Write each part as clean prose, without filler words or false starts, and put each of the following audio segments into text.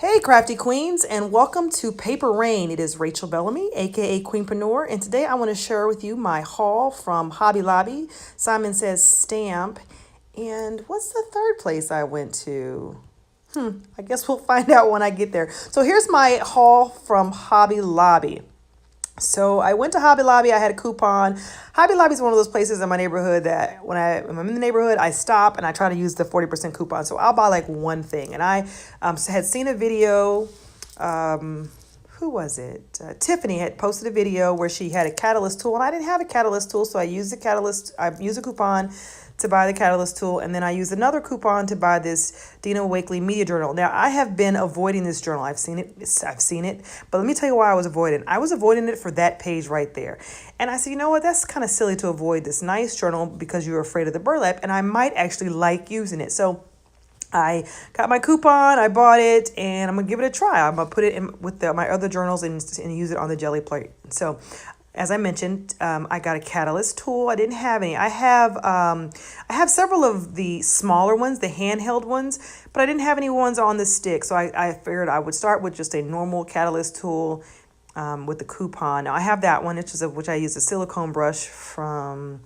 Hey, crafty queens, and welcome to Paper Rain. It is Rachel Bellamy, aka Queenpreneur, and today I want to share with you my haul from Hobby Lobby. Simon Says Stamp. And what's the third place I went to? I guess we'll find out when I get there. So here's my haul from Hobby Lobby. So I went to Hobby Lobby. I had a coupon. Hobby Lobby is one of those places in my neighborhood that when I'm in the neighborhood, I stop and I try to use the 40% coupon. So I'll buy like one thing. And I had seen a video. Who was it? Tiffany had posted a video where she had a catalyst tool, and I didn't have a catalyst tool, so I used the catalyst. I used a coupon to buy the catalyst tool, and then I used another coupon to buy this Dina wakley media journal. Now I have been avoiding this journal. I've seen it, but let me tell you why I was avoiding it. I was avoiding it for that page right there, and I said, you know what? That's kind of silly to avoid this nice journal because you're afraid of the burlap, and I might actually like using it. So I got my coupon, I bought it, and I'm gonna give it a try. I'm gonna put it in with my other journals and use it on the gelli plate. So, as I mentioned, I got a catalyst tool. I didn't have any. I have several of the smaller ones, the handheld ones, but I didn't have any ones on the stick. So I figured I would start with just a normal catalyst tool with the coupon. Now I have that one, which I use a silicone brush from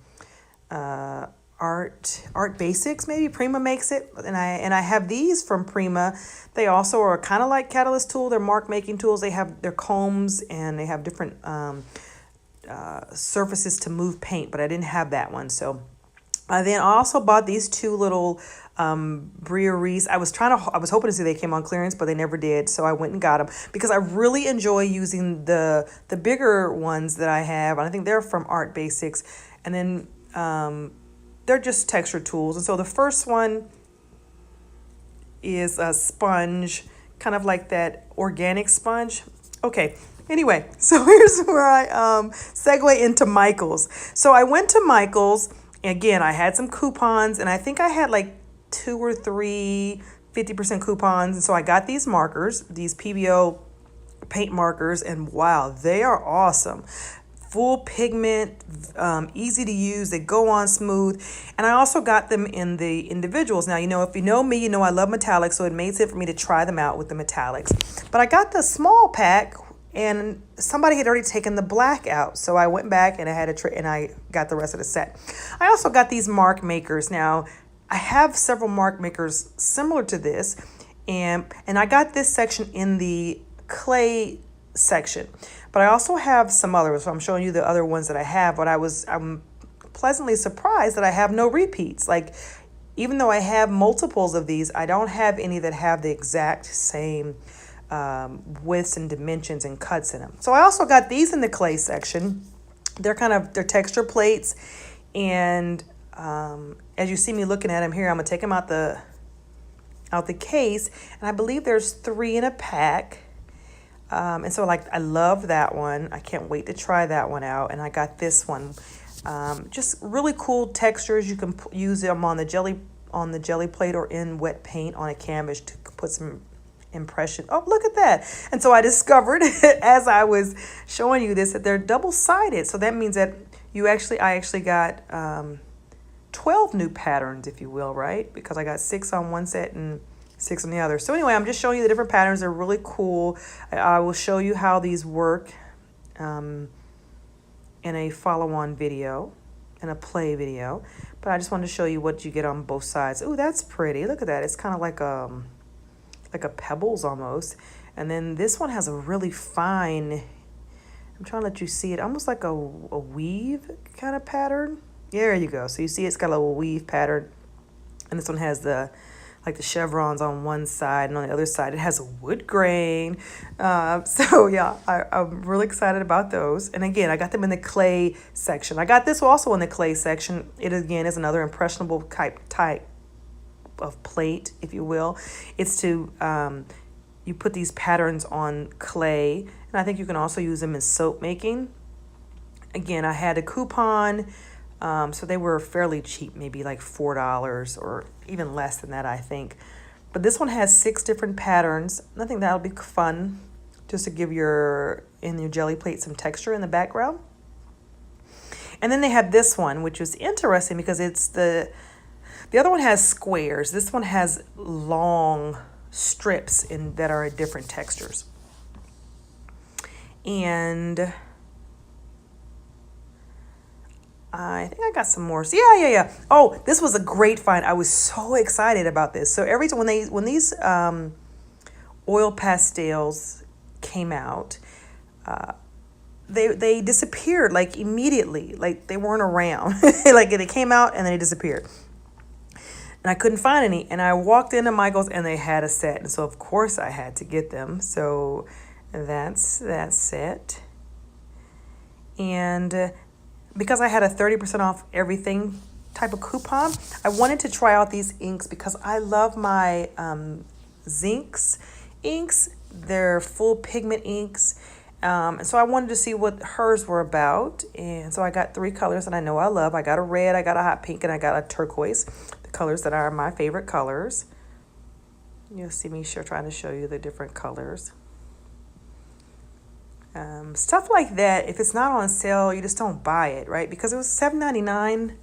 Art Basics, maybe Prima makes it, and I have these from Prima. They also are kind of like catalyst tool. They're mark making tools. They have their combs and they have different surfaces to move paint, but I didn't have that one. So then I also bought these two little Bria Reese. I was hoping to see they came on clearance, but they never did. So I went and got them because I really enjoy using the bigger ones that I have. And I think they're from Art Basics, and then they're just texture tools. And so the first one is a sponge, kind of like that organic sponge. Okay, anyway, so here's where I segue into Michael's. So I went to Michael's. Again, I had some coupons, and I think I had like 2 or 3 50% coupons. And so I got these markers, these PBO paint markers, and wow, they are awesome. Full pigment, easy to use, they go on smooth. And I also got them in the individuals. Now, if you know me, I love metallics, so it made sense for me to try them out with the metallics. But I got the small pack, and somebody had already taken the black out. So I went back and I got the rest of the set. I also got these mark makers. Now, I have several mark makers similar to this, and I got this section in the clay section. But I also have some others, so I'm showing you the other ones that I have, but I'm pleasantly surprised that I have no repeats. Like, even though I have multiples of these, I don't have any that have the exact same widths and dimensions and cuts in them. So I also got these in the clay section. They're texture plates, and as you see me looking at them here, I'm gonna take them out the case, and I believe there's 3 in a pack. And so I love that one. I can't wait to try that one out. And I got this one. Just really cool textures. You can use them on the gelli plate or in wet paint on a canvas to put some impression. Oh, look at that. And so I discovered as I was showing you this that they're double-sided. So that means that I actually got 12 new patterns, if you will, right? Because I got 6 on one set and 6 on the other. So anyway, I'm just showing you the different patterns. They're really cool. I will show you how these work in a follow-on video, in a play video. But I just wanted to show you what you get on both sides. Oh, that's pretty. Look at that. It's kind of like a pebbles almost. And then this one has a really fine, I'm trying to let you see it, almost like a weave kind of pattern. There you go. So you see it's got a little weave pattern. And this one has the chevrons on one side, and on the other side it has a wood grain. So yeah, I'm really excited about those. And again, I got them in the clay section. I got this also in the clay section. It again is another impressionable type of plate, if you will. It's to you put these patterns on clay, and I think you can also use them in soap making. Again, I had a coupon. So they were fairly cheap, maybe like $4 or even less than that, I think. But this one has 6 different patterns. I think that'll be fun just to give your gelli plate some texture in the background. And then they have this one, which was interesting because it's the other one has squares. This one has long strips that are different textures. And I think I got some more. So yeah. Oh, this was a great find. I was so excited about this. So every time when these oil pastels came out, they disappeared like immediately. Like they weren't around. Like they came out and then they disappeared. And I couldn't find any. And I walked into Michael's and they had a set. And so of course I had to get them. So that's that set. And because I had a 30% off everything type of coupon, I wanted to try out these inks because I love my Zincs inks. They're full pigment inks. And so I wanted to see what hers were about. And so I got 3 colors that I know I love. I got a red, I got a hot pink, and I got a turquoise. The colors that are my favorite colors. You'll see me trying to show you the different colors. Stuff like that, if it's not on sale, you just don't buy it, right? Because it was $7.99.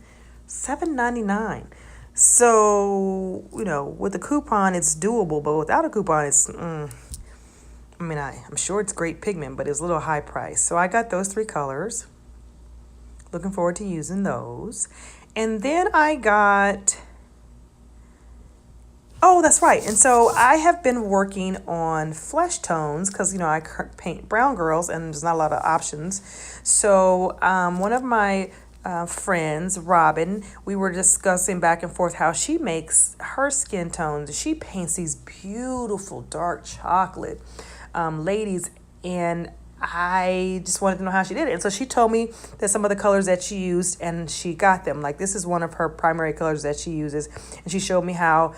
$7.99. So, with a coupon, it's doable, but without a coupon, it's, I'm sure it's great pigment, but it's a little high price. So I got those 3 colors. Looking forward to using those. And then I got, oh, that's right. And so I have been working on flesh tones because, I paint brown girls and there's not a lot of options. So one of my friends, Robin, we were discussing back and forth how she makes her skin tones. She paints these beautiful dark chocolate ladies, and I just wanted to know how she did it. And so she told me that some of the colors that she used, and she got them. Like this is one of her primary colors that she uses, and she showed me how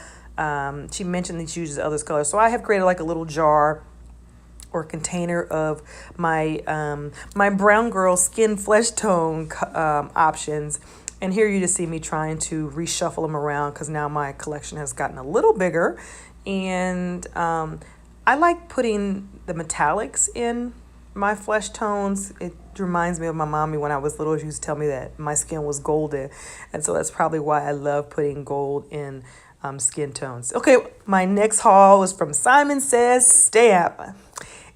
she mentioned that she uses other colors. So I have created like a little jar or container of my my brown girl skin flesh tone options. And here you just see me trying to reshuffle them around because now my collection has gotten a little bigger. And I like putting the metallics in my flesh tones. It reminds me of my mommy when I was little. She used to tell me that my skin was golden. And so that's probably why I love putting gold in skin tones. Okay, my next haul was from Simon Says Stamp.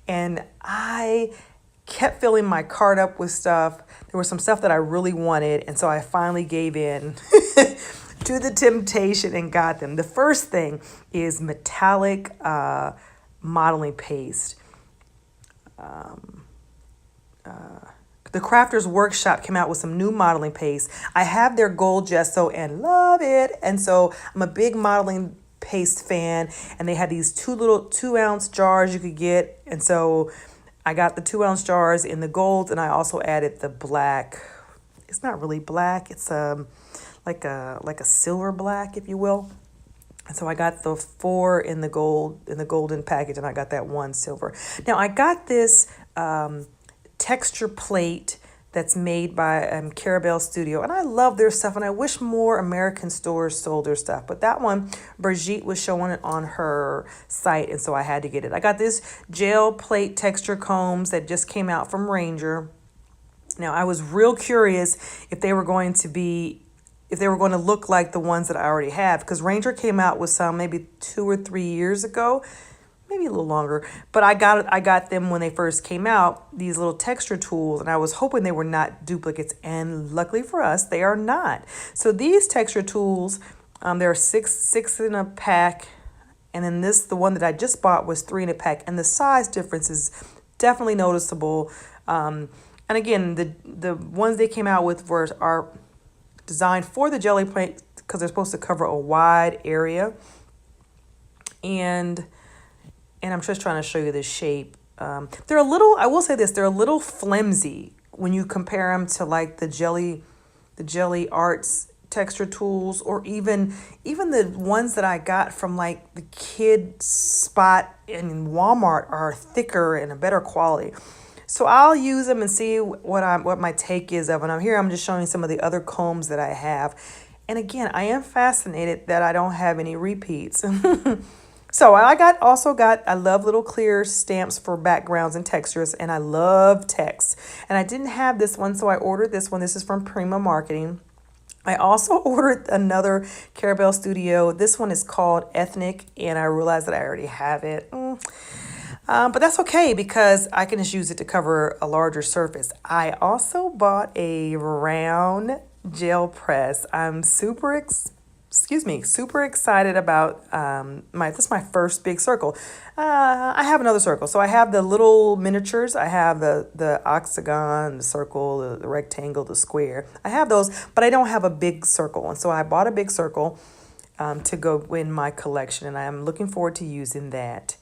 And I kept filling my cart up with stuff. There was some stuff that I really wanted. And so I finally gave in to the temptation and got them. The first thing is metallic modeling paste. The Crafters Workshop came out with some new modeling paste. I have their gold gesso and love it. And so I'm a big modeling paste fan. And they had these 2-ounce jars you could get. And so I got the 2-ounce jars in the gold, and I also added the black. It's not really black. It's like a silver black, if you will. And so I got the 4 in the golden package, and I got that 1 silver. Now I got this texture plate that's made by Carabelle Studio, and I love their stuff, and I wish more American stores sold their stuff. But that one, Brigitte was showing it on her site, and so I had to get it. I got this gel plate texture combs that just came out from Ranger. Now I was real curious if they were going to look like the ones that I already have, because Ranger came out with some maybe 2 or 3 years ago, maybe a little longer. But I got them when they first came out, these little texture tools, and I was hoping they were not duplicates, and luckily for us, they are not. So these texture tools, there are six in a pack, and then the one that I just bought was 3 in a pack, and the size difference is definitely noticeable. And again, the ones they came out with are designed for the jelly plate because they're supposed to cover a wide area. And I'm just trying to show you the shape. They're a little, I will say this, they're a little flimsy when you compare them to like the Gelli Arts texture tools, or even the ones that I got from like the kid spot in Walmart are thicker and a better quality. So I'll use them and see what my take is of them. I'm just showing some of the other combs that I have. And again, I am fascinated that I don't have any repeats. So I love little clear stamps for backgrounds and textures, and I love text. And I didn't have this one, so I ordered this one. This is from Prima Marketing. I also ordered another Carabelle Studio. This one is called Ethnic, and I realized that I already have it. But that's okay because I can just use it to cover a larger surface. I also bought a round gel press. I'm super excited about this is my first big circle. I have another circle. So I have the little miniatures. I have the octagon, the circle, the rectangle, the square. I have those, but I don't have a big circle. And so I bought a big circle to go in my collection, and I am looking forward to using that.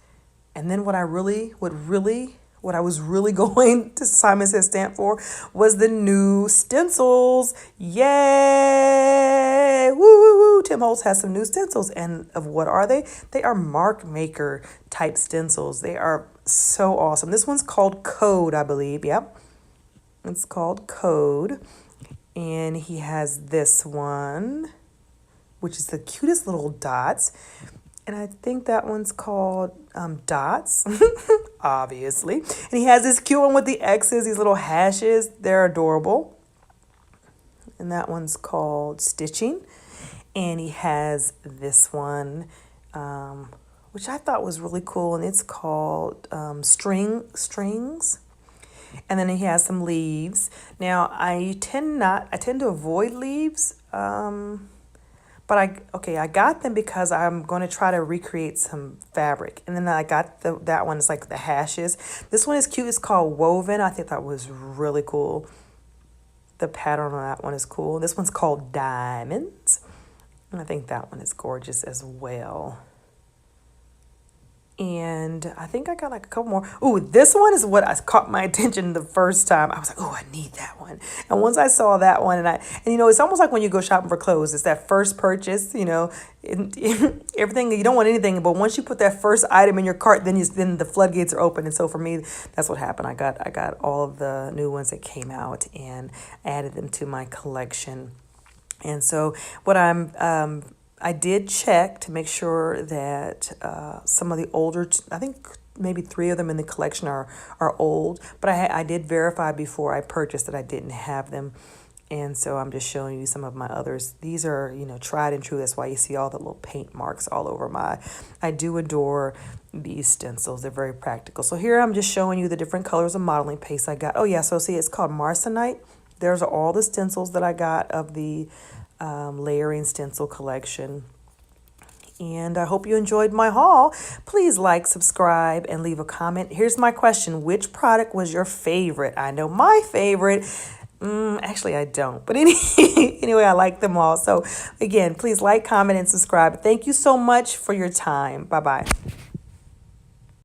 And then what I was really going to Simon Says Stamp for was the new stencils. Yay! Woo, woo, woo. Tim Holtz has some new stencils. And of what are they? They are mark maker type stencils. They are so awesome. This one's called Code, I believe. Yep. It's called Code. And he has this one, which is the cutest little dots. And I think that one's called Dots, obviously. And he has this cute one with the X's, these little hashes. They're adorable. And that one's called Stitching. And he has this one, which I thought was really cool. And it's called Strings. And then he has some leaves. Now, I tend to avoid leaves. But I got them because I'm going to try to recreate some fabric. And then I got that one. It's like the hashes. This one is cute. It's called Woven. I think that was really cool. The pattern on that one is cool. This one's called Diamonds. And I think that one is gorgeous as well. And I think I got like a couple more. Ooh, this one is what caught my attention the first time. I was like, oh, I need that one. And once I saw that one, and it's almost like when you go shopping for clothes. It's that first purchase, everything, you don't want anything, but once you put that first item in your cart, then the floodgates are open. And so for me, that's what happened. I got all of the new ones that came out and added them to my collection. And so what I did check to make sure that some of the older, I think maybe 3 of them in the collection are old, but I did verify before I purchased that I didn't have them. And so I'm just showing you some of my others. These are, tried and true. That's why you see all the little paint marks all over I do adore these stencils. They're very practical. So here I'm just showing you the different colors of modeling paste I got. Oh yeah, so see, it's called Marcinite. There's all the stencils that I got of the layering stencil collection. And I hope you enjoyed my haul. Please like, subscribe, and leave a comment. Here's my question. Which product was your favorite? I know my favorite. Actually, I don't. But anyway, I like them all. So again, please like, comment, and subscribe. Thank you so much for your time. Bye-bye.